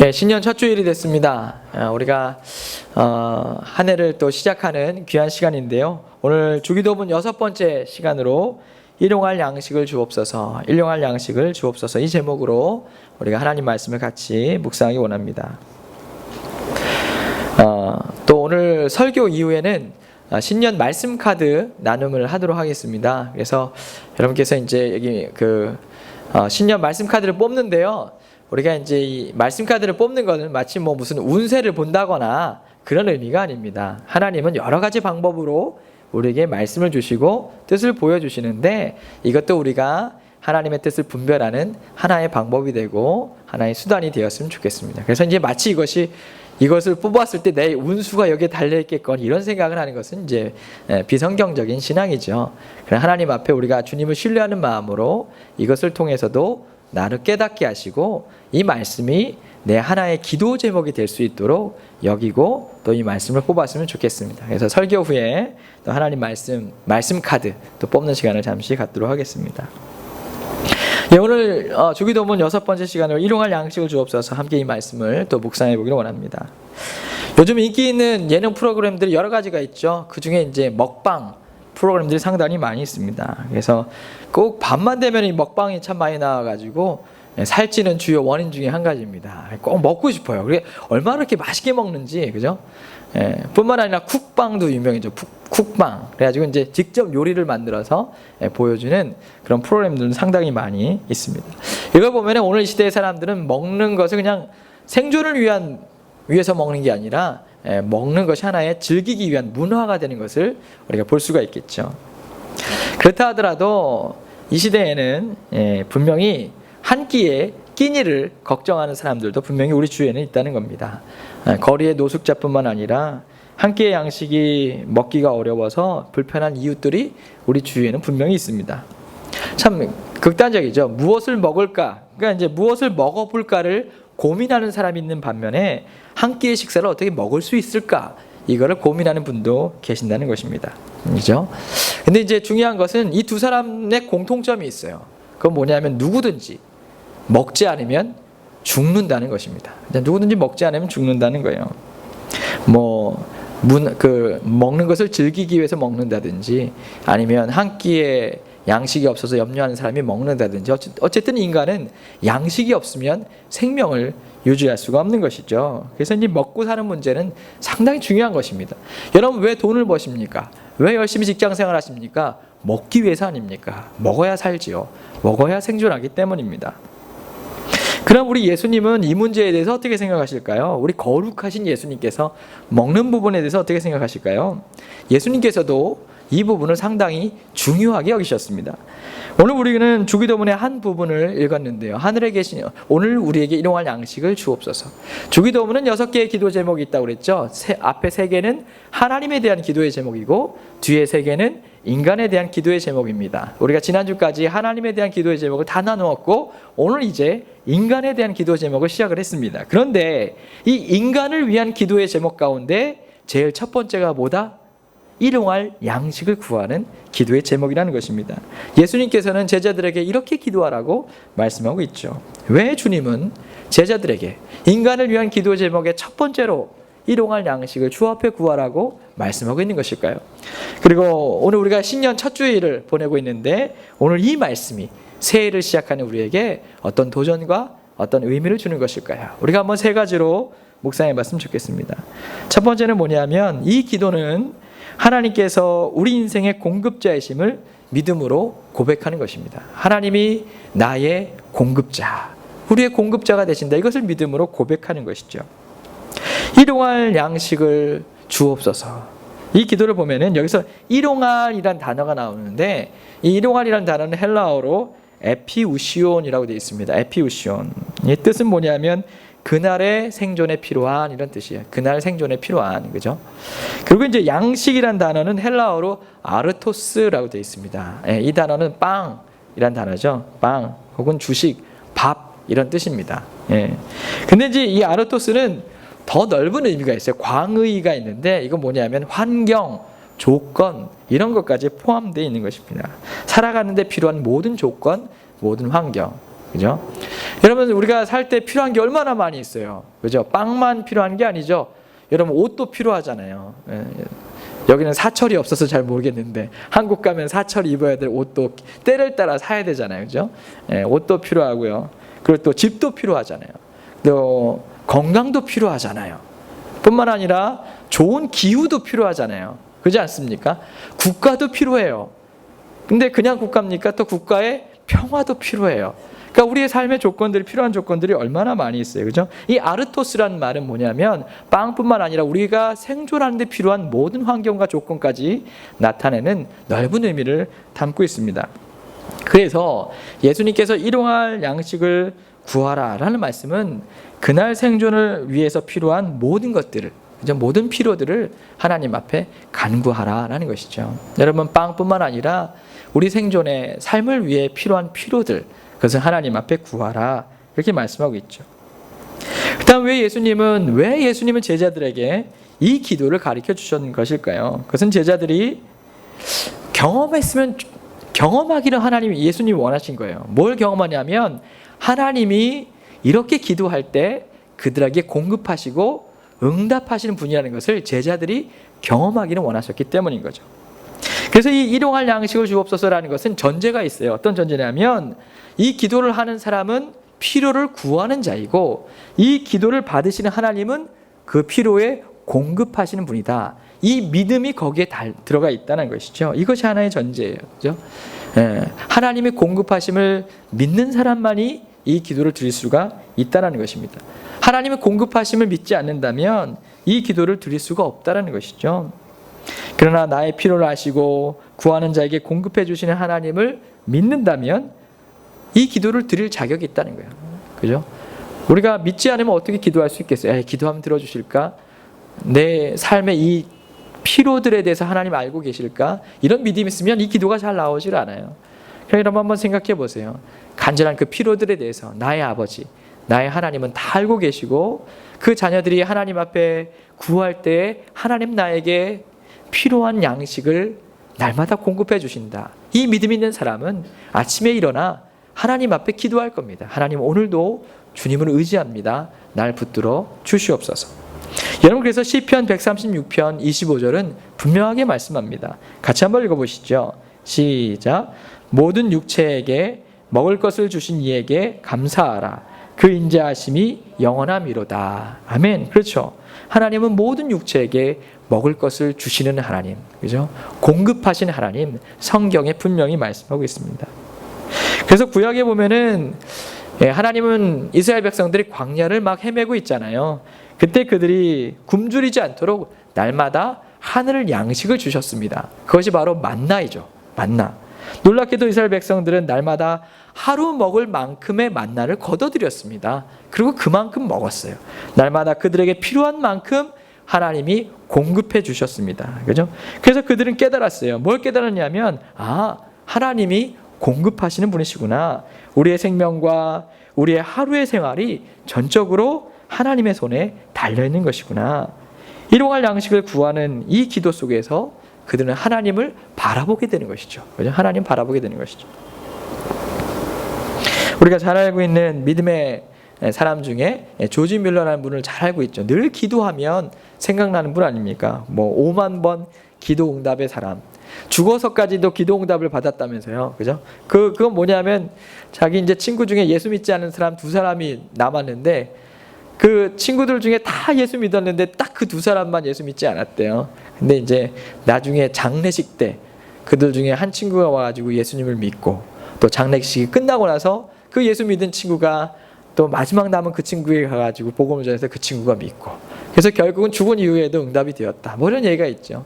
네, 신년 첫 주일이 됐습니다. 우리가 한 해를 또 시작하는 귀한 시간인데요. 오늘 주기도문 6번째 시간으로 일용할 양식을 주옵소서, 일용할 양식을 주옵소서, 이 제목으로 우리가 하나님 말씀을 같이 묵상하기 원합니다. 또 오늘 설교 이후에는 신년 말씀 카드 나눔을 하도록 하겠습니다. 그래서 여러분께서 이제 여기 신년 말씀 카드를 뽑는데요. 우리가 이제 이 말씀 카드를 뽑는 것은 마치 무슨 운세를 본다거나 그런 의미가 아닙니다. 하나님은 여러 가지 방법으로 우리에게 말씀을 주시고 뜻을 보여주시는데, 이것도 우리가 하나님의 뜻을 분별하는 하나의 방법이 되고 하나의 수단이 되었으면 좋겠습니다. 그래서 이제 마치 이것을 뽑았을 때 내 운수가 여기에 달려있겠건 이런 생각을 하는 것은 이제 비성경적인 신앙이죠. 그러나 하나님 앞에 우리가 주님을 신뢰하는 마음으로 이것을 통해서도 나를 깨닫게 하시고 이 말씀이 내 하나의 기도 제목이 될 수 있도록 여기고 또 이 말씀을 뽑았으면 좋겠습니다. 그래서 설교 후에 또 하나님 말씀 카드 또 뽑는 시간을 잠시 갖도록 하겠습니다. 네, 오늘 주기도문 6번째 시간으로 일용할 양식을 주옵소서, 함께 이 말씀을 또 묵상해 보기를 원합니다. 요즘 인기 있는 예능 프로그램들이 여러 가지가 있죠. 그 중에 이제 먹방 프로그램들이 상당히 많이 있습니다. 그래서 꼭 밤만 되면 이 먹방이 참 많이 나와가지고 살찌는 주요 원인 중에 한 가지입니다. 꼭 먹고 싶어요. 그게 얼마나 이렇게 맛있게 먹는지, 그죠? 뿐만 아니라 쿡방도 유명해죠. 쿡방. 그래가지고 이제 직접 요리를 만들어서 보여주는 그런 프로그램들은 상당히 많이 있습니다. 이걸 보면 오늘 이 시대의 사람들은 먹는 것을 그냥 생존을 위해서 먹는 게 아니라 먹는 것이 하나의 즐기기 위한 문화가 되는 것을 우리가 볼 수가 있겠죠. 그렇다 하더라도 이 시대에는 분명히 한 끼에 끼니를 걱정하는 사람들도 분명히 우리 주위에는 있다는 겁니다. 거리의 노숙자뿐만 아니라 한 끼의 양식이 먹기가 어려워서 불편한 이웃들이 우리 주위에는 분명히 있습니다. 참 극단적이죠. 무엇을 먹을까? 그러니까 이제 무엇을 먹어볼까를 고민하는 사람이 있는 반면에 한 끼의 식사를 어떻게 먹을 수 있을까? 이거를 고민하는 분도 계신다는 것입니다. 그죠? 근데 이제 중요한 것은 이 두 사람의 공통점이 있어요. 그건 뭐냐면 누구든지 먹지 않으면 죽는다는 것입니다. 누구든지 먹지 않으면 죽는다는 거예요. 먹는 것을 즐기기 위해서 먹는다든지, 아니면 한 끼에 양식이 없어서 염려하는 사람이 먹는다든지, 어쨌든 인간은 양식이 없으면 생명을 유지할 수가 없는 것이죠. 그래서 이제 먹고 사는 문제는 상당히 중요한 것입니다. 여러분, 왜 돈을 버십니까? 왜 열심히 직장생활 하십니까? 먹기 위해서 아닙니까? 먹어야 살지요. 먹어야 생존하기 때문입니다. 그럼 우리 예수님은 이 문제에 대해서 어떻게 생각하실까요? 우리 거룩하신 예수님께서 먹는 부분에 대해서 어떻게 생각하실까요? 예수님께서도 이 부분을 상당히 중요하게 여기셨습니다. 오늘 우리는 주기도문의 한 부분을 읽었는데요. 하늘에 계신 오늘 우리에게 일용할 양식을 주옵소서. 주기도문은 6개의 기도 제목이 있다고 그랬죠. 앞에 3개는 하나님에 대한 기도의 제목이고 뒤에 3개는 인간에 대한 기도의 제목입니다. 우리가 지난주까지 하나님에 대한 기도의 제목을 다 나누었고 오늘 이제 인간에 대한 기도 제목을 시작을 했습니다. 그런데 이 인간을 위한 기도의 제목 가운데 제일 첫 번째가 뭐다? 일용할 양식을 구하는 기도의 제목이라는 것입니다. 예수님께서는 제자들에게 이렇게 기도하라고 말씀하고 있죠. 왜 주님은 제자들에게 인간을 위한 기도 제목의 첫 번째로 일용할 양식을 주 앞에 구하라고 말씀하고 있는 것일까요? 그리고 오늘 우리가 신년 첫 주일을 보내고 있는데 오늘 이 말씀이 새해를 시작하는 우리에게 어떤 도전과 어떤 의미를 주는 것일까요? 우리가 한번 3가지로 묵상해 봤으면 좋겠습니다. 첫 번째는 뭐냐면 이 기도는 하나님께서 우리 인생의 공급자이심을 믿음으로 고백하는 것입니다. 하나님이 나의 공급자, 우리의 공급자가 되신다. 이것을 믿음으로 고백하는 것이죠. 일용할 양식을 주옵소서. 이 기도를 보면은 여기서 일용할이란 단어가 나오는데 이 일용할이란 단어는 헬라어로 에피우시온이라고 되어 있습니다. 에피우시온. 이 뜻은 뭐냐면 그날의 생존에 필요한, 이런 뜻이에요. 그날 생존에 필요한, 그죠? 그리고 이제 양식이란 단어는 헬라어로 아르토스라고 되어 있습니다. 이 단어는 빵이란 단어죠. 빵 혹은 주식, 밥 이런 뜻입니다. 근데 이제 이 아르토스는 더 넓은 의미가 있어요. 광의가 있는데 이건 뭐냐면 환경, 조건 이런 것까지 포함되어 있는 것입니다. 살아가는 데 필요한 모든 조건, 모든 환경, 그죠? 여러분 우리가 살 때 필요한 게 얼마나 많이 있어요. 그죠? 빵만 필요한 게 아니죠. 여러분 옷도 필요하잖아요. 여기는 사철이 없어서 잘 모르겠는데 한국 가면 사철 입어야 될 옷도 때를 따라 사야 되잖아요. 그죠? 옷도 필요하고요. 그리고 또 집도 필요하잖아요. 또 건강도 필요하잖아요. 뿐만 아니라 좋은 기후도 필요하잖아요. 그렇지 않습니까? 국가도 필요해요. 근데 그냥 국가입니까? 또 국가의 평화도 필요해요. 그러니까 우리의 삶의 조건들이 필요한 조건들이 얼마나 많이 있어요. 그죠? 이 아르토스라는 말은 뭐냐면 빵뿐만 아니라 우리가 생존하는 데 필요한 모든 환경과 조건까지 나타내는 넓은 의미를 담고 있습니다. 그래서 예수님께서 일용할 양식을 구하라라는 말씀은 그날 생존을 위해서 필요한 모든 것들을, 그죠? 모든 필요들을 하나님 앞에 간구하라라는 것이죠. 여러분 빵뿐만 아니라 우리 생존의 삶을 위해 필요한 필요들, 그것을 하나님 앞에 구하라 이렇게 말씀하고 있죠. 그다음 왜 예수님은 제자들에게 이 기도를 가르쳐 주셨는 것일까요? 그것은 제자들이 경험하기를 예수님이 원하신 거예요. 뭘 경험하냐면 하나님이 이렇게 기도할 때 그들에게 공급하시고 응답하시는 분이라는 것을 제자들이 경험하기를 원하셨기 때문인 거죠. 그래서 이 일용할 양식을 주옵소서라는 것은 전제가 있어요. 어떤 전제냐면 이 기도를 하는 사람은 필요를 구하는 자이고 이 기도를 받으시는 하나님은 그 필요에 공급하시는 분이다. 이 믿음이 거기에 들어가 있다는 것이죠. 이것이 하나의 전제예요. 그렇죠? 하나님의 공급하심을 믿는 사람만이 이 기도를 드릴 수가 있다는 것입니다. 하나님의 공급하심을 믿지 않는다면 이 기도를 드릴 수가 없다는 것이죠. 그러나 나의 필요를 아시고 구하는 자에게 공급해 주시는 하나님을 믿는다면 이 기도를 드릴 자격이 있다는 거예요. 그죠? 우리가 믿지 않으면 어떻게 기도할 수 있겠어요? 기도하면 들어주실까? 내 삶의 이 필요들에 대해서 하나님 알고 계실까? 이런 믿음이 있으면 이 기도가 잘 나오질 않아요. 그러니까 여러분 한번 생각해 보세요. 간절한 그 필요들에 대해서 나의 아버지, 나의 하나님은 다 알고 계시고 그 자녀들이 하나님 앞에 구할 때 하나님 나에게 필요한 양식을 날마다 공급해 주신다. 이 믿음 있는 사람은 아침에 일어나 하나님 앞에 기도할 겁니다. 하나님 오늘도 주님을 의지합니다. 날 붙들어 주시옵소서. 여러분 그래서 시편 136편 25절은 분명하게 말씀합니다. 같이 한번 읽어보시죠. 시작. 모든 육체에게 먹을 것을 주신 이에게 감사하라. 그 인자하심이 영원함이로다. 아멘. 그렇죠. 하나님은 모든 육체에게 먹을 것을 주시는 하나님, 그죠? 공급하시는 하나님, 성경에 분명히 말씀하고 있습니다. 그래서 구약에 보면은 하나님은 이스라엘 백성들이 광야를 막 헤매고 있잖아요. 그때 그들이 굶주리지 않도록 날마다 하늘 양식을 주셨습니다. 그것이 바로 만나이죠. 만나. 놀랍게도 이스라엘 백성들은 날마다 하루 먹을 만큼의 만나를 거둬들였습니다. 그리고 그만큼 먹었어요. 날마다 그들에게 필요한 만큼 하나님이 공급해 주셨습니다. 그죠? 그래서 그들은 깨달았어요. 뭘 깨달았냐면, 하나님이 공급하시는 분이시구나. 우리의 생명과 우리의 하루의 생활이 전적으로 하나님의 손에 달려있는 것이구나. 일용할 양식을 구하는 이 기도 속에서 그들은 하나님을 바라보게 되는 것이죠. 그죠? 하나님 바라보게 되는 것이죠. 우리가 잘 알고 있는 믿음의 사람 중에 조지 뮬러라는 분을 잘 알고 있죠. 늘 기도하면 생각나는 분 아닙니까? 5만 번 기도 응답의 사람. 죽어서까지도 기도 응답을 받았다면서요. 그죠? 그건 뭐냐면 자기 이제 친구 중에 예수 믿지 않은 사람 2사람이 남았는데 그 친구들 중에 다 예수 믿었는데 딱 그 2사람만 예수 믿지 않았대요. 근데 이제 나중에 장례식 때 그들 중에 한 친구가 와가지고 예수님을 믿고 또 장례식이 끝나고 나서 그 예수 믿은 친구가 또 마지막 남은 그 친구에게 가가지고 복음을 전해서 그 친구가 믿고 그래서 결국은 죽은 이후에도 응답이 되었다. 뭐 이런 얘기가 있죠.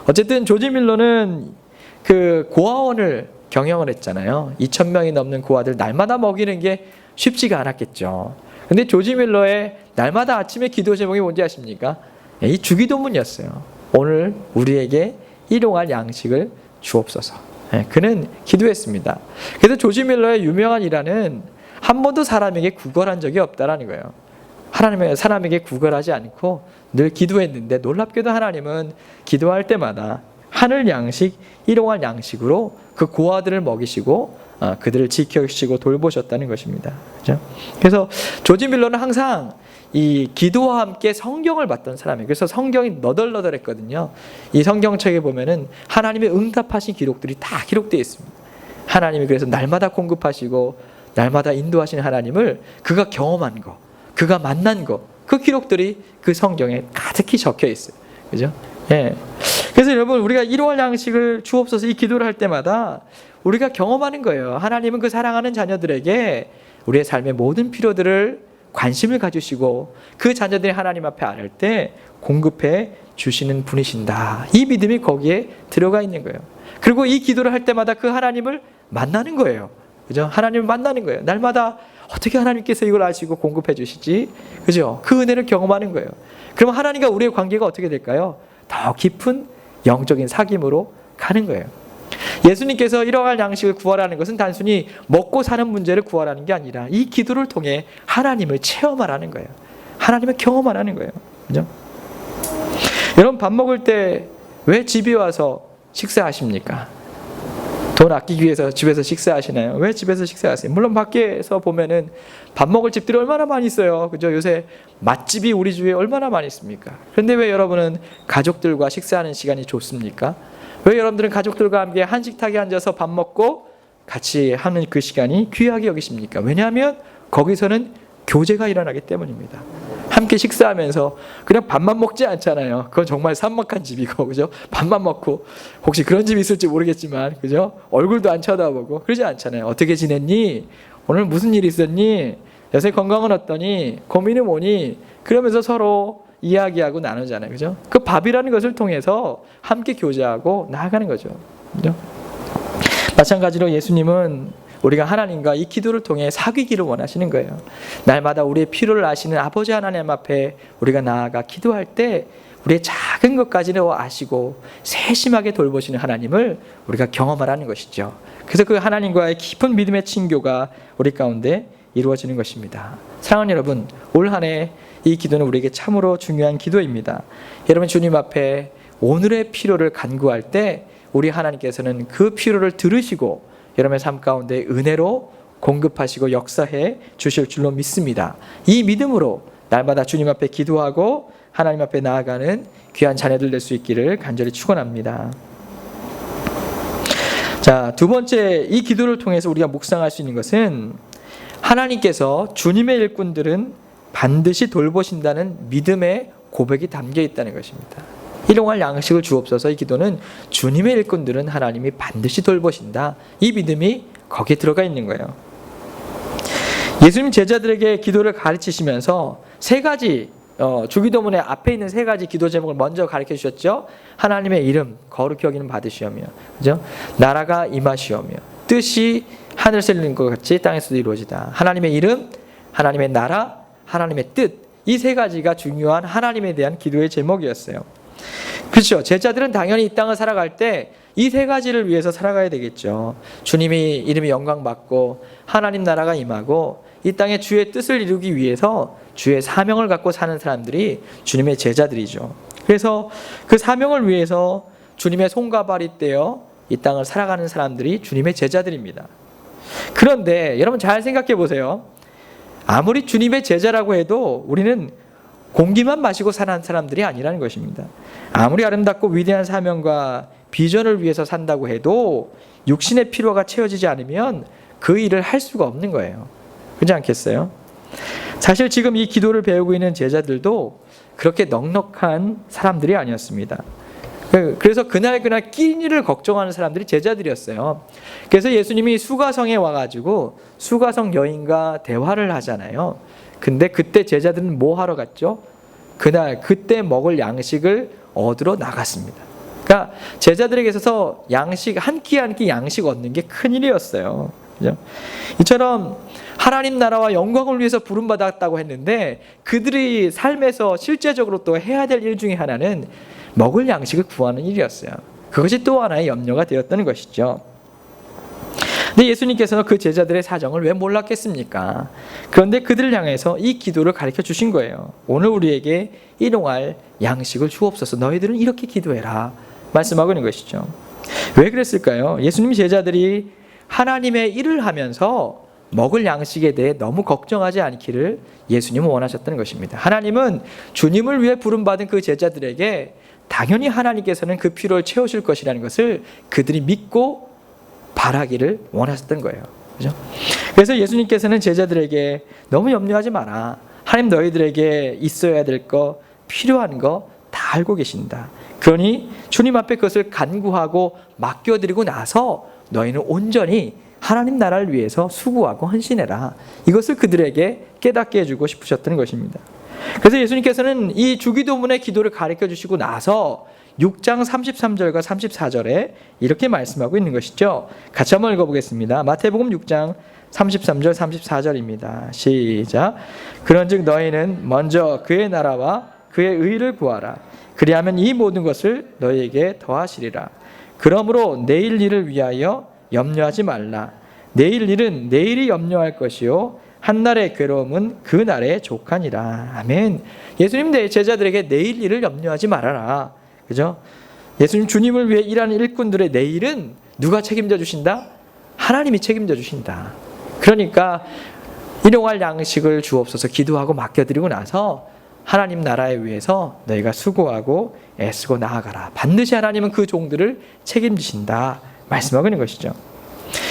어쨌든 조지 밀러는 그 고아원을 경영을 했잖아요. 2,000명이 넘는 고아들 날마다 먹이는 게 쉽지가 않았겠죠. 근데 조지 밀러의 날마다 아침에 기도 제목이 뭔지 아십니까? 이 주기도문이었어요. 오늘 우리에게 일용할 양식을 주옵소서. 그는 기도했습니다. 그래서 조지 밀러의 유명한 일화는 한 번도 사람에게 구걸한 적이 없다라는 거예요. 하나님은 사람에게 구걸하지 않고 늘 기도했는데 놀랍게도 하나님은 기도할 때마다 하늘 양식, 일용할 양식으로 그 고아들을 먹이시고 그들을 지켜주시고 돌보셨다는 것입니다. 그렇죠? 그래서 조지 밀러는 항상 이 기도와 함께 성경을 봤던 사람이에요. 그래서 성경이 너덜너덜했거든요. 이 성경책에 보면은 하나님의 응답하신 기록들이 다 기록되어 있습니다. 하나님이 그래서 날마다 공급하시고 날마다 인도하시는 하나님을 그가 경험한 거, 그가 만난 거, 그 기록들이 그 성경에 가득히 적혀 있어요. 그죠? 예. 그래서 여러분, 우리가 일용할 양식을 주옵소서 이 기도를 할 때마다 우리가 경험하는 거예요. 하나님은 그 사랑하는 자녀들에게 우리의 삶의 모든 필요들을 관심을 가지시고 그 자녀들이 하나님 앞에 아뢰 때 공급해 주시는 분이신다. 이 믿음이 거기에 들어가 있는 거예요. 그리고 이 기도를 할 때마다 그 하나님을 만나는 거예요. 그죠? 하나님을 만나는 거예요. 날마다 어떻게 하나님께서 이걸 아시고 공급해 주시지? 그죠? 그 은혜를 경험하는 거예요. 그럼 하나님과 우리의 관계가 어떻게 될까요? 더 깊은 영적인 사귐으로 가는 거예요. 예수님께서 일용할 양식을 구하라는 것은 단순히 먹고 사는 문제를 구하라는 게 아니라 이 기도를 통해 하나님을 체험하라는 거예요. 하나님을 경험하라는 거예요. 그죠? 여러분, 밥 먹을 때 왜 집에 와서 식사하십니까? 돈 아끼기 위해서 집에서 식사하시나요? 왜 집에서 식사하세요? 물론 밖에서 보면은 밥 먹을 집들이 얼마나 많이 있어요. 그죠? 요새 맛집이 우리 주위에 얼마나 많이 있습니까? 그런데 왜 여러분은 가족들과 식사하는 시간이 좋습니까? 왜 여러분들은 가족들과 함께 한식탁에 앉아서 밥 먹고 같이 하는 그 시간이 귀하게 여기십니까? 왜냐하면 거기서는 교제가 일어나기 때문입니다. 함께 식사하면서 그냥 밥만 먹지 않잖아요. 그건 정말 삭막한 집이고, 그죠? 밥만 먹고, 혹시 그런 집이 있을지 모르겠지만, 그죠? 얼굴도 안 쳐다보고, 그러지 않잖아요. 어떻게 지냈니? 오늘 무슨 일 있었니? 요새 건강은 어떠니? 고민이 뭐니? 그러면서 서로 이야기하고 나누잖아요. 그죠? 그 밥이라는 것을 통해서 함께 교제하고 나아가는 거죠. 그죠? 마찬가지로 예수님은 우리가 하나님과 이 기도를 통해 사귀기를 원하시는 거예요. 날마다 우리의 필요를 아시는 아버지 하나님 앞에 우리가 나아가 기도할 때 우리의 작은 것까지는 아시고 세심하게 돌보시는 하나님을 우리가 경험하라는 것이죠. 그래서 그 하나님과의 깊은 믿음의 친교가 우리 가운데 이루어지는 것입니다. 사랑하는 여러분, 올 한 해 이 기도는 우리에게 참으로 중요한 기도입니다. 여러분, 주님 앞에 오늘의 필요를 간구할 때 우리 하나님께서는 그 필요를 들으시고 여러분의 삶 가운데 은혜로 공급하시고 역사해 주실 줄로 믿습니다. 이 믿음으로 날마다 주님 앞에 기도하고 하나님 앞에 나아가는 귀한 자녀들 될 수 있기를 간절히 축원합니다. 자, 두 번째, 이 기도를 통해서 우리가 묵상할 수 있는 것은 하나님께서 주님의 일꾼들은 반드시 돌보신다는 믿음의 고백이 담겨 있다는 것입니다. 일용할 양식을 주옵소서 이 기도는 주님의 일꾼들은 하나님이 반드시 돌보신다. 이 믿음이 거기에 들어가 있는 거예요. 예수님 제자들에게 기도를 가르치시면서 세 가지 주기도문의 앞에 있는 세 가지 기도 제목을 먼저 가르쳐 주셨죠. 하나님의 이름 거룩히 여기는 받으시오며, 그죠? 나라가 임하시오며 뜻이 하늘에서 이루어진 것 같이 땅에서도 이루어지다. 하나님의 이름, 하나님의 나라, 하나님의 뜻, 이 세 가지가 중요한 하나님에 대한 기도의 제목이었어요. 그렇죠. 제자들은 당연히 이 땅을 살아갈 때 이 세 가지를 위해서 살아가야 되겠죠. 주님이 이름이 영광받고 하나님 나라가 임하고 이 땅에 주의 뜻을 이루기 위해서 주의 사명을 갖고 사는 사람들이 주님의 제자들이죠. 그래서 그 사명을 위해서 주님의 손과 발이 떼어 이 땅을 살아가는 사람들이 주님의 제자들입니다. 그런데 여러분 잘 생각해 보세요. 아무리 주님의 제자라고 해도 우리는 공기만 마시고 사는 사람들이 아니라는 것입니다. 아무리 아름답고 위대한 사명과 비전을 위해서 산다고 해도 육신의 필요가 채워지지 않으면 그 일을 할 수가 없는 거예요. 그렇지 않겠어요? 사실 지금 이 기도를 배우고 있는 제자들도 그렇게 넉넉한 사람들이 아니었습니다. 그래서 그날 끼니를 걱정하는 사람들이 제자들이었어요. 그래서 예수님이 수가성에 와가지고 수가성 여인과 대화를 하잖아요. 근데 그때 제자들은 뭐 하러 갔죠? 그때 먹을 양식을 얻으러 나갔습니다. 그러니까 제자들에게 있어서 양식 한 끼 한 끼 양식 얻는 게 큰일이었어요. 그죠? 이처럼 하나님 나라와 영광을 위해서 부름받았다고 했는데 그들이 삶에서 실제적으로 또 해야 될 일 중에 하나는 먹을 양식을 구하는 일이었어요. 그것이 또 하나의 염려가 되었다는 것이죠. 근데 예수님께서는 그 제자들의 사정을 왜 몰랐겠습니까? 그런데 그들을 향해서 이 기도를 가르쳐 주신 거예요. 오늘 우리에게 일용할 양식을 주옵소서. 너희들은 이렇게 기도해라. 말씀하고 있는 것이죠. 왜 그랬을까요? 예수님 제자들이 하나님의 일을 하면서 먹을 양식에 대해 너무 걱정하지 않기를 예수님은 원하셨다는 것입니다. 하나님은 주님을 위해 부름받은 그 제자들에게 당연히 하나님께서는 그 필요를 채우실 것이라는 것을 그들이 믿고 바라기를 원하셨던 거예요. 그죠? 그래서 예수님께서는 제자들에게 너무 염려하지 마라. 하나님 너희들에게 있어야 될 거, 필요한 거 다 알고 계신다. 그러니 주님 앞에 그것을 간구하고 맡겨드리고 나서 너희는 온전히 하나님 나라를 위해서 수고하고 헌신해라. 이것을 그들에게 깨닫게 해주고 싶으셨던 것입니다. 그래서 예수님께서는 이 주기도문의 기도를 가르쳐 주시고 나서 6장 33절과 34절에 이렇게 말씀하고 있는 것이죠. 같이 한번 읽어보겠습니다. 마태복음 6장 33절 34절입니다. 시작. 그런즉 너희는 먼저 그의 나라와 그의 의를 구하라. 그리하면 이 모든 것을 너희에게 더하시리라. 그러므로 내일 일을 위하여 염려하지 말라. 내일 일은 내일이 염려할 것이요 한날의 괴로움은 그 날에 족하니라. 아멘. 예수님 내 제자들에게 내일 일을 염려하지 말아라. 그죠? 예수님 주님을 위해 일하는 일꾼들의 내일은 누가 책임져 주신다? 하나님이 책임져 주신다. 그러니까 일용할 양식을 주옵소서 기도하고 맡겨드리고 나서 하나님 나라에 위해서 너희가 수고하고 애쓰고 나아가라. 반드시 하나님은 그 종들을 책임지신다. 말씀하고 있는 것이죠.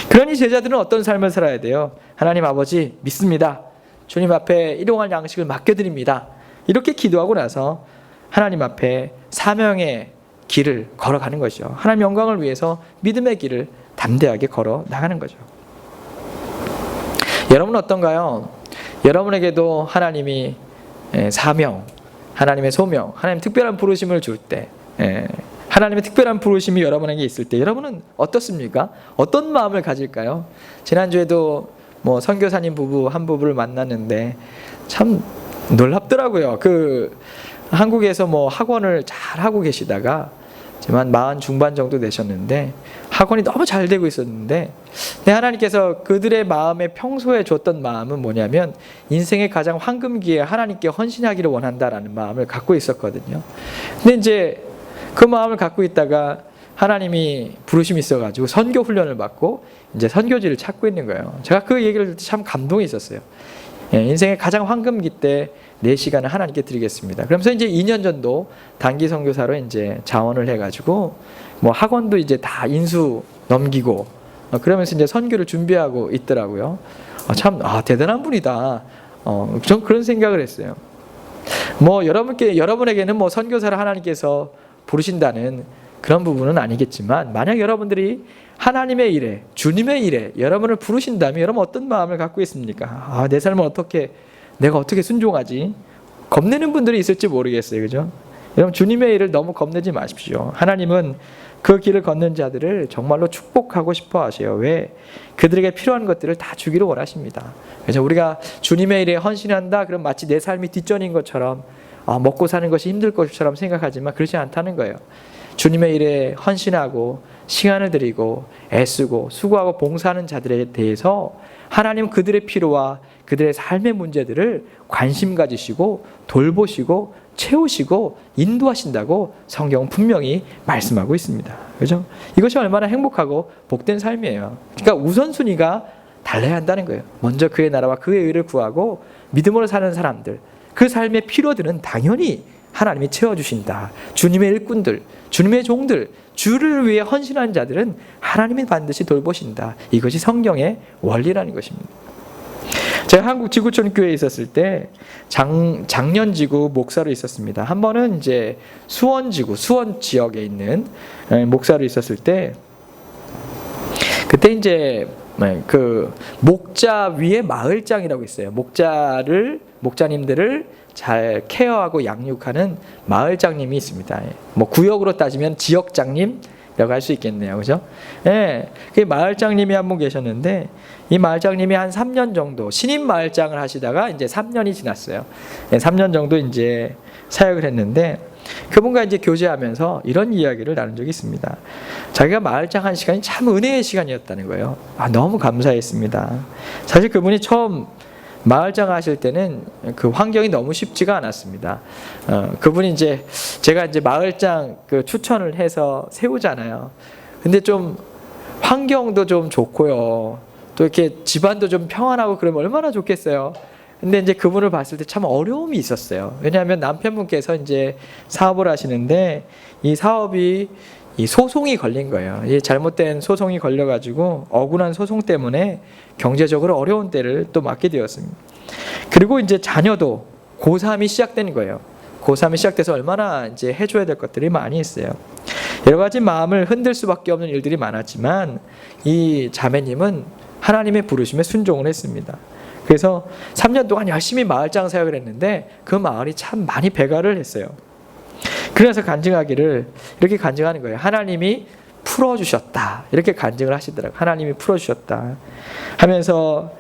그러니 제자들은 어떤 삶을 살아야 돼요? 하나님 아버지 믿습니다. 주님 앞에 일용할 양식을 맡겨드립니다. 이렇게 기도하고 나서 하나님 앞에 사명의 길을 걸어가는 것이죠. 하나님 영광을 위해서 믿음의 길을 담대하게 걸어 나가는 거죠. 여러분은 어떤가요? 여러분에게도 하나님이 사명, 하나님의 소명, 하나님 특별한 부르심을 줄 때, 하나님의 특별한 부르심이 여러분에게 있을 때 여러분은 어떻습니까? 어떤 마음을 가질까요? 지난주에도 선교사님 부부 한 부부를 만났는데 참 놀랍더라고요. 한국에서 학원을 잘 하고 계시다가 40 중반 정도 되셨는데 학원이 너무 잘 되고 있었는데 하나님께서 그들의 마음에 평소에 줬던 마음은 뭐냐면 인생의 가장 황금기에 하나님께 헌신하기를 원한다라는 마음을 갖고 있었거든요. 근데 이제 그 마음을 갖고 있다가 하나님이 부르심이 있어가지고 선교 훈련을 받고 이제 선교지를 찾고 있는 거예요. 제가 그 얘기를 듣고 참 감동이 있었어요. 인생의 가장 황금기 때 내 시간을 하나님께 드리겠습니다. 그러면서 이제 2년 정도 단기 선교사로 이제 자원을 해가지고 학원도 이제 다 인수 넘기고 그러면서 이제 선교를 준비하고 있더라고요. 참 대단한 분이다. 전 그런 생각을 했어요. 여러분에게는 선교사를 하나님께서 부르신다는 그런 부분은 아니겠지만 만약 여러분들이 하나님의 일에 주님의 일에 여러분을 부르신다면 여러분 어떤 마음을 갖고 있습니까? 내 삶을 내가 어떻게 순종하지? 겁내는 분들이 있을지 모르겠어요. 그죠? 여러분 주님의 일을 너무 겁내지 마십시오. 하나님은 그 길을 걷는 자들을 정말로 축복하고 싶어 하세요. 왜? 그들에게 필요한 것들을 다 주기를 원하십니다. 그래서 우리가 주님의 일에 헌신한다 그럼 마치 내 삶이 뒷전인 것처럼 먹고 사는 것이 힘들 것처럼 생각하지만 그렇지 않다는 거예요. 주님의 일에 헌신하고 시간을 들이고 애쓰고 수고하고 봉사하는 자들에 대해서 하나님 그들의 필요와 그들의 삶의 문제들을 관심 가지시고 돌보시고 채우시고 인도하신다고 성경은 분명히 말씀하고 있습니다. 그죠? 이것이 얼마나 행복하고 복된 삶이에요. 그러니까 우선순위가 달라야 한다는 거예요. 먼저 그의 나라와 그의 의를 구하고 믿음으로 사는 사람들, 그 삶의 필요들은 당연히 하나님이 채워주신다. 주님의 일꾼들, 주님의 종들, 주를 위해 헌신한 자들은 하나님이 반드시 돌보신다. 이것이 성경의 원리라는 것입니다. 제가 한국 지구촌 교회에 있었을 때 장년지구 목사로 있었습니다. 한 번은 이제 수원지구, 수원 지역에 있는 목사로 있었을 때 그때 이제 그 목자 위에 마을장이라고 있어요. 목자님들을 잘 케어하고 양육하는 마을장님이 있습니다. 구역으로 따지면 지역장님이라고 할 수 있겠네요. 그죠? 그 마을장님이 한 분 계셨는데 이 마을장님이 한 3년 정도 신임 마을장을 하시다가 이제 3년이 지났어요. 3년 정도 이제 사역을 했는데 그분과 이제 교제하면서 이런 이야기를 나눈 적이 있습니다. 자기가 마을장 한 시간이 참 은혜의 시간이었다는 거예요. 너무 감사했습니다. 사실 그분이 처음 마을장 하실 때는 그 환경이 너무 쉽지가 않았습니다. 그분이 이제 제가 이제 마을장 그 추천을 해서 세우잖아요. 근데 좀 환경도 좀 좋고요. 또 이렇게 집안도 좀 평안하고 그러면 얼마나 좋겠어요. 근데 이제 그분을 봤을 때 참 어려움이 있었어요. 왜냐하면 남편분께서 이제 사업을 하시는데 이 사업이 이 소송이 걸린 거예요. 이 잘못된 소송이 걸려가지고 억울한 소송 때문에 경제적으로 어려운 때를 또 맞게 되었습니다. 그리고 이제 자녀도 고3이 시작된 거예요. 고3이 시작돼서 얼마나 이제 해줘야 될 것들이 많이 있어요. 여러 가지 마음을 흔들 수밖에 없는 일들이 많았지만 이 자매님은 하나님의 부르심에 순종을 했습니다. 그래서 3년 동안 열심히 마을장 사역을 했는데 그 마을이 참 많이 배가를 했어요. 그래서 간증하기를 이렇게 간증하는 거예요. 하나님이 풀어주셨다. 이렇게 간증을 하시더라고요. 하나님이 풀어주셨다 하면서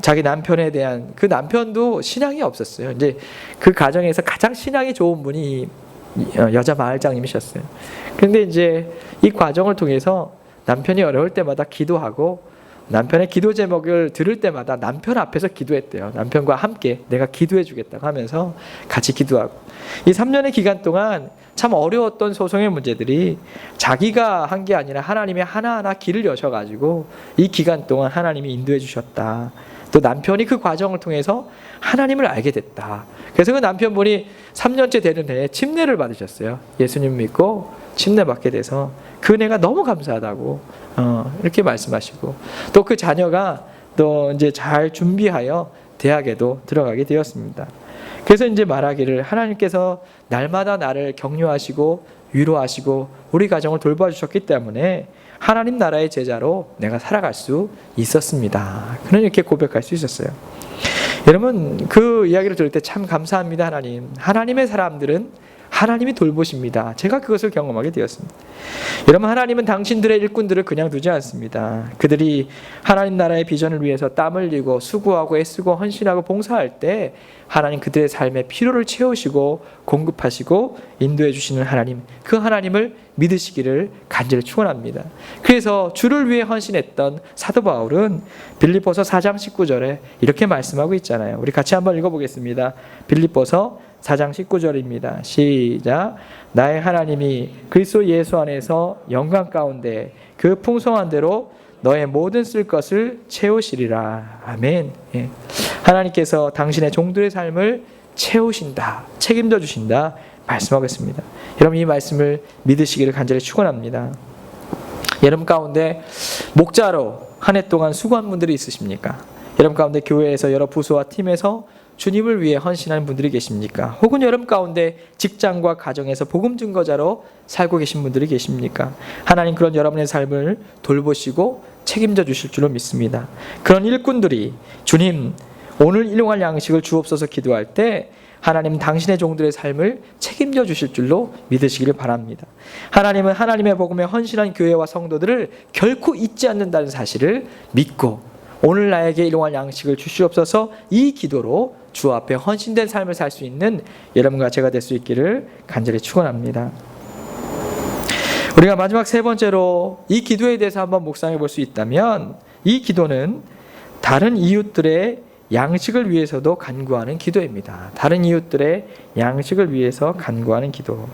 자기 남편에 대한, 그 남편도 신앙이 없었어요. 이제 그 가정에서 가장 신앙이 좋은 분이 여자 마을장님이셨어요. 그런데 이제 이 과정을 통해서 남편이 어려울 때마다 기도하고 남편의 기도 제목을 들을 때마다 남편 앞에서 기도했대요. 남편과 함께 내가 기도해 주겠다고 하면서 같이 기도하고, 이 3년의 기간 동안 참 어려웠던 소송의 문제들이 자기가 한 게 아니라 하나님이 하나하나 길을 여셔가지고 이 기간 동안 하나님이 인도해 주셨다. 또 남편이 그 과정을 통해서 하나님을 알게 됐다. 그래서 그 남편분이 3년째 되는 해에 침례를 받으셨어요. 예수님 믿고 침례 받게 돼서 그 은혜가 너무 감사하다고 이렇게 말씀하시고, 또 그 자녀가 또 이제 잘 준비하여 대학에도 들어가게 되었습니다. 그래서 이제 말하기를 하나님께서 날마다 나를 격려하시고 위로하시고 우리 가정을 돌봐주셨기 때문에 하나님 나라의 제자로 내가 살아갈 수 있었습니다. 그는 이렇게 고백할 수 있었어요. 여러분, 그 이야기를 들을 때 참 감사합니다. 하나님의 사람들은 하나님이 돌보십니다. 제가 그것을 경험하게 되었습니다. 여러분, 하나님은 당신들의 일꾼들을 그냥 두지 않습니다. 그들이 하나님 나라의 비전을 위해서 땀 흘리고 수고하고 애쓰고 헌신하고 봉사할 때 하나님 그들의 삶의 필요를 채우시고 공급하시고 인도해 주시는 하나님, 그 하나님을 믿으시기를 간절히 축원합니다. 그래서 주를 위해 헌신했던 사도 바울은 빌립보서 4장 19절에 이렇게 말씀하고 있잖아요. 우리 같이 한번 읽어보겠습니다. 빌립보서 4장 19절입니다. 시작. 나의 하나님이 그리스도 예수 안에서 영광 가운데 그 풍성한 대로 너의 모든 쓸 것을 채우시리라. 아멘. 예. 하나님께서 당신의 종들의 삶을 채우신다, 책임져 주신다 말씀하겠습니다. 여러분, 이 말씀을 믿으시기를 간절히 축원합니다. 여러분 가운데 목자로 한 해 동안 수고한 분들이 있으십니까? 여러분 가운데 교회에서 여러 부서와 팀에서 주님을 위해 헌신하는 분들이 계십니까? 혹은 여러분 가운데 직장과 가정에서 복음 증거자로 살고 계신 분들이 계십니까? 하나님 그런 여러분의 삶을 돌보시고 책임져 주실 줄로 믿습니다. 그런 일꾼들이 주님 오늘 일용할 양식을 주옵소서 기도할 때 하나님 당신의 종들의 삶을 책임져 주실 줄로 믿으시기를 바랍니다. 하나님은 하나님의 복음에 헌신한 교회와 성도들을 결코 잊지 않는다는 사실을 믿고 오늘 나에게 일용할 양식을 주시옵소서 이 기도로 주 앞에 헌신된 삶을 살 수 있는 여러분과 제가 될 수 있기를 간절히 축원합니다. 우리가 마지막 세 번째로 이 기도에 대해서 한번 묵상해 볼 수 있다면, 이 기도는 다른 이웃들의 양식을 위해서도 간구하는 기도입니다. 다른 이웃들의 양식을 위해서 간구하는 기도.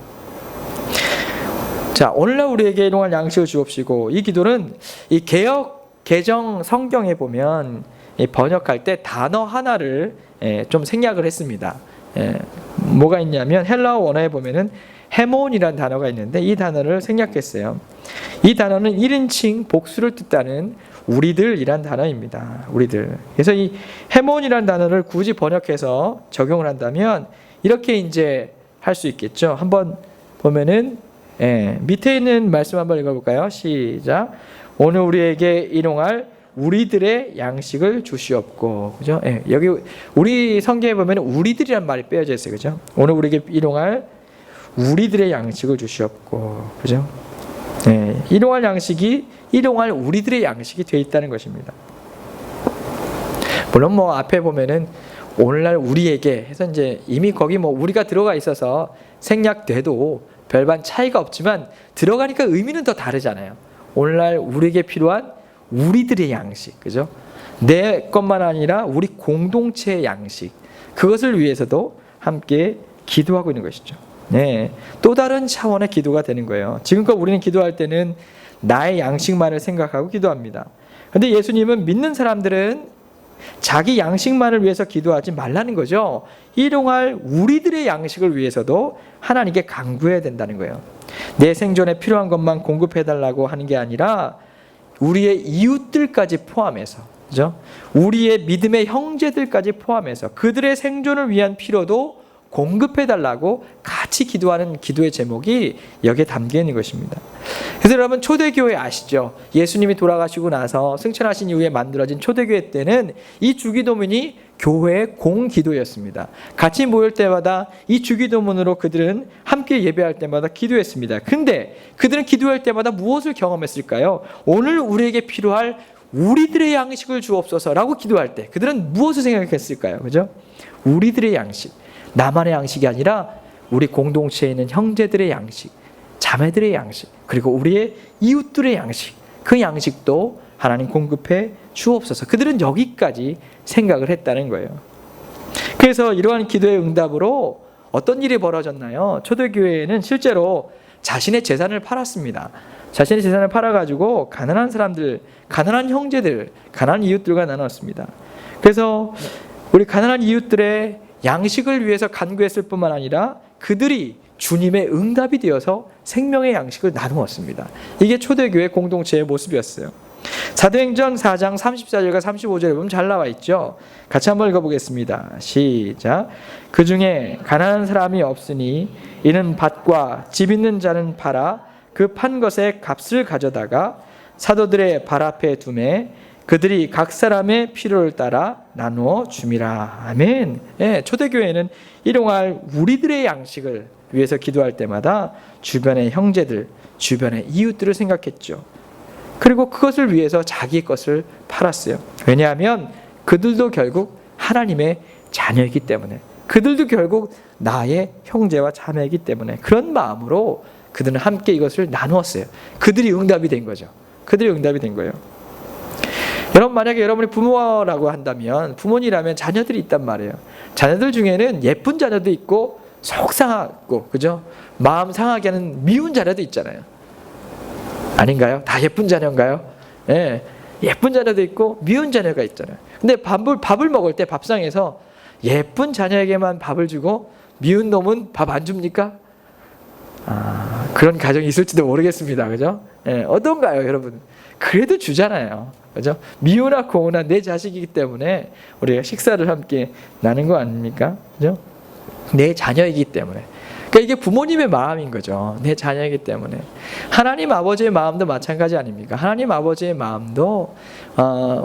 자, 오늘날 우리에게 일용할 양식을 주옵시고, 이 기도는 이 개정 성경에 보면 번역할 때 단어 하나를 좀 생략을 했습니다. 뭐가 있냐면 헬라어 원어에 보면은 헤몬이라는 단어가 있는데 이 단어를 생략했어요. 이 단어는 1인칭 복수를 뜻하는 우리들이란 단어입니다. 우리들. 그래서 이 헤몬이라는 단어를 굳이 번역해서 적용을 한다면 이렇게 이제 할 수 있겠죠. 한번 보면은 밑에 있는 말씀 한번 읽어볼까요? 시작. 오늘 우리에게 일용할 우리들의 양식을 주시옵고, 그죠? 여기 우리 성경에 보면 우리들이란 말이 빼어져 있어요, 그죠? 오늘 우리에게 일용할 우리들의 양식을 주시옵고, 그죠? 일용할 양식이 일용할 우리들의 양식이 되어 있다는 것입니다. 물론 뭐 앞에 보면은 오늘날 우리에게 해서 이제 이미 거기 뭐 우리가 들어가 있어서 생략돼도 별반 차이가 없지만 들어가니까 의미는 더 다르잖아요. 오늘날 우리에게 필요한 우리들의 양식, 그죠? 내 것만 아니라 우리 공동체의 양식, 그것을 위해서도 함께 기도하고 있는 것이죠. 네, 또 다른 차원의 기도가 되는 거예요. 지금껏 우리는 기도할 때는 나의 양식만을 생각하고 기도합니다. 그런데 예수님은 믿는 사람들은 자기 양식만을 위해서 기도하지 말라는 거죠. 일용할 우리들의 양식을 위해서도 하나님께 간구해야 된다는 거예요. 내 생존에 필요한 것만 공급해달라고 하는 게 아니라 우리의 이웃들까지 포함해서, 그죠? 우리의 믿음의 형제들까지 포함해서 그들의 생존을 위한 필요도 공급해달라고 같이 기도하는 기도의 제목이 여기에 담겨 있는 것입니다. 그래서 여러분, 초대교회 아시죠? 예수님이 돌아가시고 나서 승천하신 이후에 만들어진 초대교회 때는 이 주기도문이 교회의 공기도였습니다. 같이 모일 때마다 이 주기도문으로 그들은 함께 예배할 때마다 기도했습니다. 근데 그들은 기도할 때마다 무엇을 경험했을까요? 오늘 우리에게 필요할 우리들의 양식을 주옵소서라고 기도할 때 그들은 무엇을 생각했을까요? 그죠? 우리들의 양식, 나만의 양식이 아니라 우리 공동체에 있는 형제들의 양식, 자매들의 양식, 그리고 우리의 이웃들의 양식, 그 양식도 하나님 공급해 주옵소서. 그들은 여기까지 생각을 했다는 거예요. 그래서 이러한 기도의 응답으로 어떤 일이 벌어졌나요? 초대교회에는 실제로 자신의 재산을 팔았습니다. 자신의 재산을 팔아가지고 가난한 사람들, 가난한 형제들, 가난한 이웃들과 나눴습니다. 그래서 우리 가난한 이웃들의 양식을 위해서 간구했을 뿐만 아니라 그들이 주님의 응답이 되어서 생명의 양식을 나누었습니다. 이게 초대교회 공동체의 모습이었어요. 사도행전 4장 34절과 35절에 보면 잘 나와 있죠. 같이 한번 읽어보겠습니다. 시작. 그 중에 가난한 사람이 없으니 이는 밭과 집 있는 자는 팔아 그 판 것의 값을 가져다가 사도들의 발 앞에 두매 그들이 각 사람의 필요를 따라 나누어 줌이라. 아멘. 예, 초대교회는 일용할 우리들의 양식을 위해서 기도할 때마다 주변의 형제들, 주변의 이웃들을 생각했죠. 그리고 그것을 위해서 자기 것을 팔았어요. 왜냐하면 그들도 결국 하나님의 자녀이기 때문에, 그들도 결국 나의 형제와 자매이기 때문에 그런 마음으로 그들은 함께 이것을 나누었어요. 그들이 응답이 된 거죠. 그들이 응답이 된 거예요. 여러분, 만약에 여러분이 부모라고 한다면, 부모님이라면 자녀들이 있단 말이에요. 자녀들 중에는 예쁜 자녀도 있고 속상하고, 그죠? 마음 상하게 하는 미운 자녀도 있잖아요. 아닌가요? 다 예쁜 자녀인가요? 예, 예쁜 자녀도 있고 미운 자녀가 있잖아요. 근데 밥을 먹을 때 밥상에서 예쁜 자녀에게만 밥을 주고 미운 놈은 밥 안 줍니까? 그런 가정이 있을지도 모르겠습니다. 그죠? 예, 어떤가요, 여러분? 그래도 주잖아요. 그죠? 미우나 고우나 내 자식이기 때문에 우리가 식사를 함께 나눈 거 아닙니까? 그죠? 내 자녀이기 때문에. 그러니까 이게 부모님의 마음인 거죠. 내 자녀이기 때문에. 하나님 아버지의 마음도 마찬가지 아닙니까? 하나님 아버지의 마음도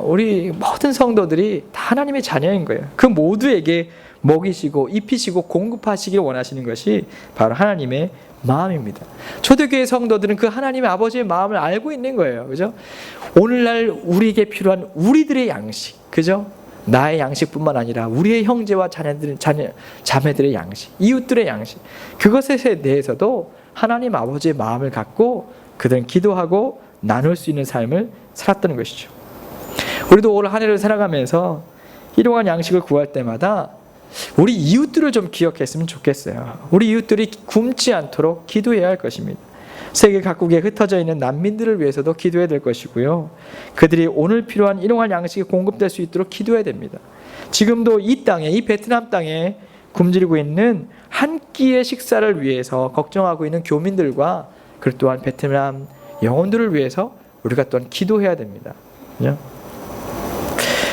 우리 모든 성도들이 다 하나님의 자녀인 거예요. 그 모두에게 먹이시고 입히시고 공급하시길 원하시는 것이 바로 하나님의 마음입니다. 초대교회 성도들은 그 하나님의 아버지의 마음을 알고 있는 거예요. 그죠? 오늘날 우리에게 필요한 우리들의 양식, 그죠? 나의 양식뿐만 아니라 우리의 형제와 자매들의 양식, 이웃들의 양식, 그것에 대해서도 하나님 아버지의 마음을 갖고 그들은 기도하고 나눌 수 있는 삶을 살았던 것이죠. 우리도 올 한 해를 살아가면서 일용할 양식을 구할 때마다 우리 이웃들을 좀 기억했으면 좋겠어요. 우리 이웃들이 굶지 않도록 기도해야 할 것입니다. 세계 각국에 흩어져 있는 난민들을 위해서도 기도해야 될 것이고요. 그들이 오늘 필요한 일용할 양식이 공급될 수 있도록 기도해야 됩니다. 지금도 이 땅에, 이 베트남 땅에 굶주리고 있는 한 끼의 식사를 위해서 걱정하고 있는 교민들과 그 또한 베트남 영혼들을 위해서 우리가 또한 기도해야 됩니다. 그죠?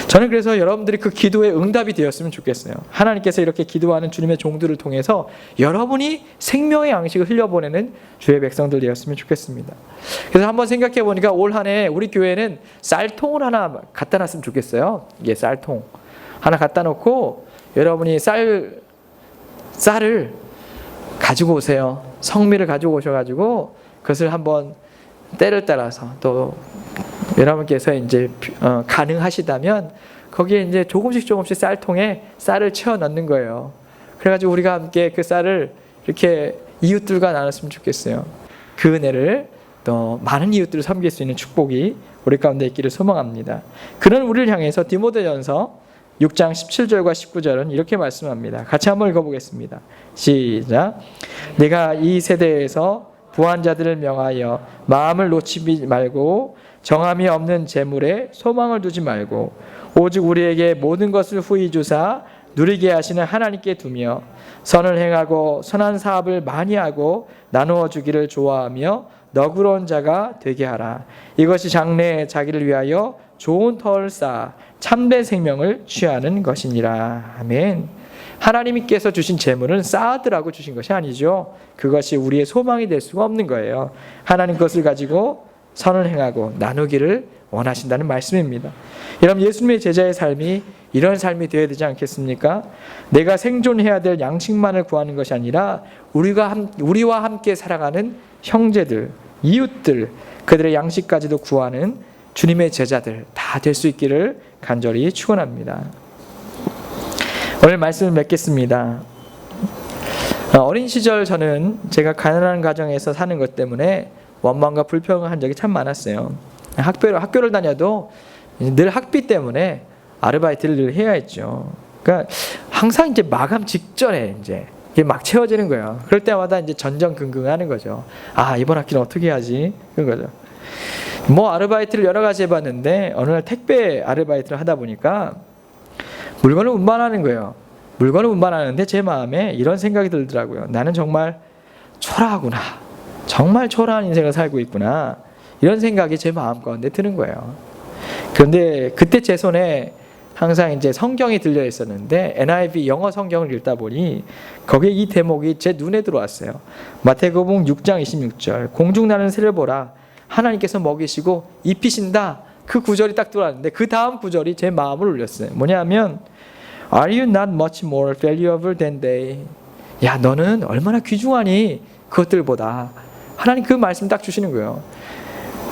저는 그래서 여러분들이 그 기도에 응답이 되었으면 좋겠어요. 하나님께서 이렇게 기도하는 주님의 종들을 통해서 여러분이 생명의 양식을 흘려보내는 주의 백성들 되었으면 좋겠습니다. 그래서 한번 생각해 보니까 올 한 해 우리 교회는 쌀통을 하나 갖다 놨으면 좋겠어요. 이게 쌀통 하나 갖다 놓고 여러분이 쌀을 가지고 오세요. 성미를 가지고 오셔가지고 그것을 한번 때를 따라서 또 여러분께서 이제 가능하시다면 거기에 이제 조금씩 쌀통에 쌀을 채워 넣는 거예요. 그래가지고 우리가 함께 그 쌀을 이렇게 이웃들과 나눴으면 좋겠어요. 그 은혜를 또 많은 이웃들을 섬길 수 있는 축복이 우리 가운데 있기를 소망합니다. 그런 우리를 향해서 디모데전서 6장 17절과 19절은 이렇게 말씀합니다. 같이 한번 읽어보겠습니다. 시작. 내가 이 세대에서 부한 자들을 명하여 마음을 놓치지 말고 정함이 없는 재물에 소망을 두지 말고 오직 우리에게 모든 것을 후히 주사 누리게 하시는 하나님께 두며 선을 행하고 선한 사업을 많이 하고 나누어 주기를 좋아하며 너그러운 자가 되게 하라. 이것이 장래에 자기를 위하여 좋은 터를 쌓아 참된 생명을 취하는 것이니라. 아멘. 하나님께서 주신 재물은 쌓으라고 주신 것이 아니죠. 그것이 우리의 소망이 될 수가 없는 거예요. 하나님 것을 가지고 선을 행하고 나누기를 원하신다는 말씀입니다. 여러분, 예수님의 제자의 삶이 이런 삶이 되어야 되지 않겠습니까? 내가 생존해야 될 양식만을 구하는 것이 아니라 우리와 함께 살아가는 형제들, 이웃들, 그들의 양식까지도 구하는 주님의 제자들 다 될 수 있기를 간절히 축원합니다. 오늘 말씀을 맺겠습니다. 어린 시절 저는 제가 가난한 가정에서 사는 것 때문에 원망과 불평을 한 적이 참 많았어요. 학교를 다녀도 늘 학비 때문에 아르바이트를 늘 해야 했죠. 그러니까 항상 이제 마감 직전에 이제 막 채워지는 거예요. 그럴 때마다 이제 전전긍긍하는 거죠. 아, 이번 학기는 어떻게 하지? 그런 거죠. 뭐 아르바이트를 여러 가지 해봤는데 어느 날 택배 아르바이트를 하다 보니까 물건을 운반하는 거예요. 물건을 운반하는데 제 마음에 이런 생각이 들더라고요. 나는 정말 초라하구나. 정말 초라한 인생을 살고 있구나. 이런 생각이 제 마음 가운데 드는 거예요. 그런데 그때 제 손에 항상 이제 성경이 들려 있었는데 NIV 영어 성경을 읽다 보니 거기에 이 대목이 제 눈에 들어왔어요. 마태복음 6장 26절. 공중나는 새를 보라. 하나님께서 먹이시고 입히신다. 그 구절이 딱 들어왔는데 그 다음 구절이 제 마음을 울렸어요. 뭐냐면 Are you not much more valuable than they? 야, 너는 얼마나 귀중하니 그것들보다. 하나님 그 말씀 딱 주시는 거예요.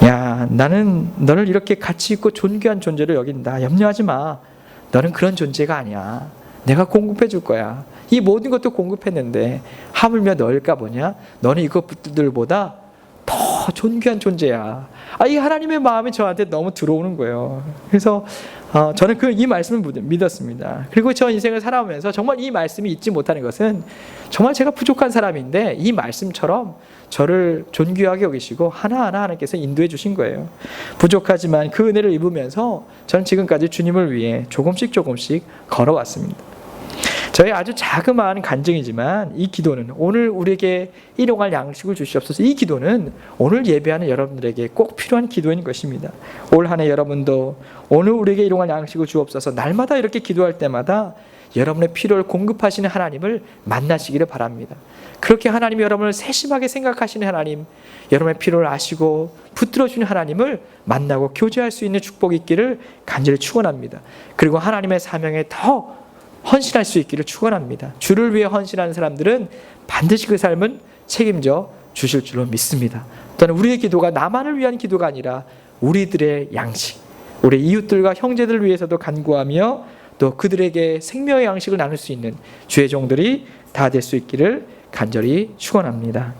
야, 나는 너를 이렇게 가치 있고 존귀한 존재로 여긴다. 염려하지 마. 너는 그런 존재가 아니야. 내가 공급해 줄 거야. 이 모든 것도 공급했는데 하물며 너일까 보냐? 너는 이것들보다 더 존귀한 존재야. 이 하나님의 마음이 저한테 너무 들어오는 거예요. 그래서 저는 이 말씀을 믿었습니다. 그리고 저 인생을 살아오면서 정말 이 말씀이 잊지 못하는 것은 정말 제가 부족한 사람인데 이 말씀처럼 저를 존귀하게 여기시고 하나하나 하나님께서 인도해 주신 거예요. 부족하지만 그 은혜를 입으면서 저는 지금까지 주님을 위해 조금씩 걸어왔습니다. 저의 아주 자그마한 간증이지만 이 기도는 오늘 우리에게 일용할 양식을 주시옵소서. 이 기도는 오늘 예배하는 여러분들에게 꼭 필요한 기도인 것입니다. 올 한 해 여러분도 오늘 우리에게 일용할 양식을 주옵소서. 날마다 이렇게 기도할 때마다 여러분의 필요를 공급하시는 하나님을 만나시기를 바랍니다. 그렇게 하나님이 여러분을 세심하게 생각하시는 하나님, 여러분의 필요를 아시고 붙들어주는 하나님을 만나고 교제할 수 있는 축복이 있기를 간절히 축원합니다. 그리고 하나님의 사명에 더 헌신할 수 있기를 축원합니다. 주를 위해 헌신하는 사람들은 반드시 그 삶은 책임져 주실 줄로 믿습니다. 또는 우리의 기도가 나만을 위한 기도가 아니라 우리들의 양식, 우리 이웃들과 형제들을 위해서도 간구하며 또 그들에게 생명의 양식을 나눌 수 있는 주의 종들이 다 될 수 있기를 간절히 축원합니다.